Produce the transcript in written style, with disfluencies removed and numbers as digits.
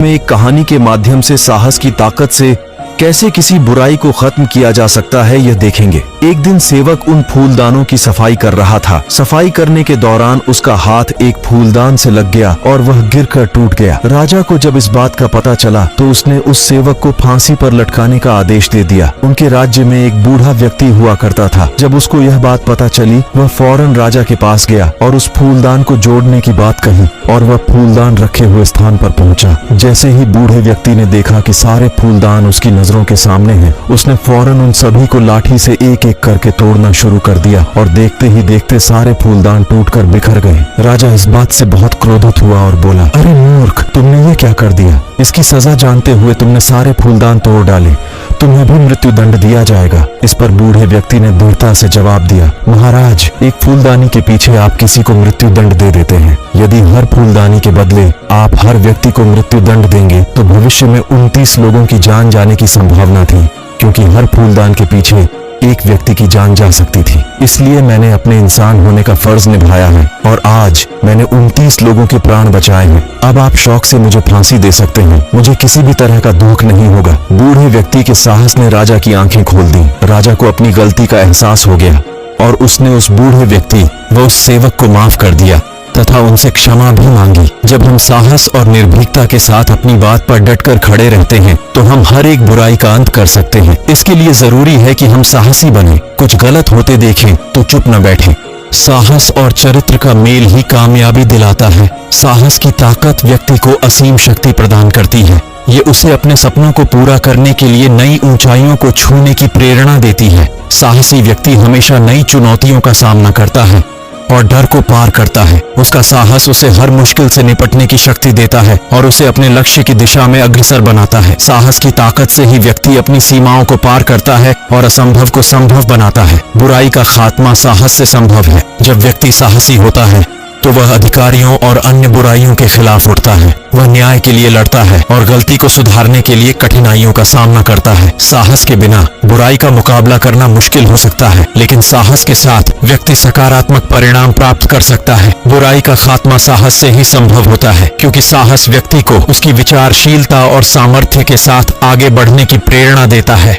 में एक कहानी के माध्यम से साहस की ताकत से कैसे किसी बुराई को खत्म किया जा सकता है यह देखेंगे। एक दिन सेवक उन फूलदानों की सफाई कर रहा था। सफाई करने के दौरान उसका हाथ एक फूलदान से लग गया और वह गिरकर टूट गया। राजा को जब इस बात का पता चला तो उसने उस सेवक को फांसी पर लटकाने का आदेश दे दिया। उनके राज्य में एक बूढ़ा व्यक्ति हुआ करता था। जब उसको यह बात पता चली वह फौरन राजा के पास गया और उस फूलदान को जोड़ने की बात कही और वह फूलदान रखे हुए स्थान पर पहुंचा। जैसे ही बूढ़े व्यक्ति ने देखा कि सारे फूलदान उसकी नजरों के सामने हैं, उसने फौरन उन सभी को लाठी से एक एक करके तोड़ना शुरू कर दिया और देखते ही देखते सारे फूलदान टूटकर बिखर गए। राजा इस बात से बहुत क्रोधित हुआ और बोला, अरे मूर्ख, तुमने ये क्या कर दिया? इसकी सजा जानते हुए तुमने सारे फूलदान तोड़ डाले। तुम्हें भी मृत्यु दंड दिया जाएगा। इस पर बूढ़े व्यक्ति ने दृढ़ता से जवाब दिया, महाराज, एक फूलदानी के पीछे आप किसी को मृत्यु दंड दे देते हैं। यदि हर फूलदानी के बदले आप हर व्यक्ति को मृत्यु दंड देंगे तो भविष्य में 29 लोगों की जान जाने की संभावना थी, क्योंकि हर फूलदान के पीछे एक व्यक्ति की जान जा सकती थी। इसलिए मैंने अपने इंसान होने का फर्ज निभाया है और आज मैंने 29 लोगों के प्राण बचाए हैं। अब आप शौक से मुझे फांसी दे सकते हैं, मुझे किसी भी तरह का दुख नहीं होगा। बूढ़े व्यक्ति के साहस ने राजा की आंखें खोल दी। राजा को अपनी गलती का एहसास हो गया और उसने उस बूढ़े व्यक्ति व उस सेवक को माफ कर दिया तथा उनसे क्षमा भी मांगी। जब हम साहस और निर्भीकता के साथ अपनी बात पर डटकर खड़े रहते हैं तो हम हर एक बुराई का अंत कर सकते हैं। इसके लिए जरूरी है कि हम साहसी बने। कुछ गलत होते देखें तो चुप न बैठें। साहस और चरित्र का मेल ही कामयाबी दिलाता है। साहस की ताकत व्यक्ति को असीम शक्ति प्रदान करती है। ये उसे अपने सपनों को पूरा करने के लिए नई ऊंचाइयों को छूने की प्रेरणा देती है। साहसी व्यक्ति हमेशा नई चुनौतियों का सामना करता है और डर को पार करता है। उसका साहस उसे हर मुश्किल से निपटने की शक्ति देता है और उसे अपने लक्ष्य की दिशा में अग्रसर बनाता है। साहस की ताकत से ही व्यक्ति अपनी सीमाओं को पार करता है और असंभव को संभव बनाता है। बुराई का खात्मा साहस से संभव है। जब व्यक्ति साहसी होता है तो वह अधिकारियों और अन्य बुराइयों के खिलाफ उठता है। वह न्याय के लिए लड़ता है और गलती को सुधारने के लिए कठिनाइयों का सामना करता है। साहस के बिना बुराई का मुकाबला करना मुश्किल हो सकता है, लेकिन साहस के साथ व्यक्ति सकारात्मक परिणाम प्राप्त कर सकता है। बुराई का खात्मा साहस से ही संभव होता है, क्योंकि साहस व्यक्ति को उसकी विचारशीलता और सामर्थ्य के साथ आगे बढ़ने की प्रेरणा देता है।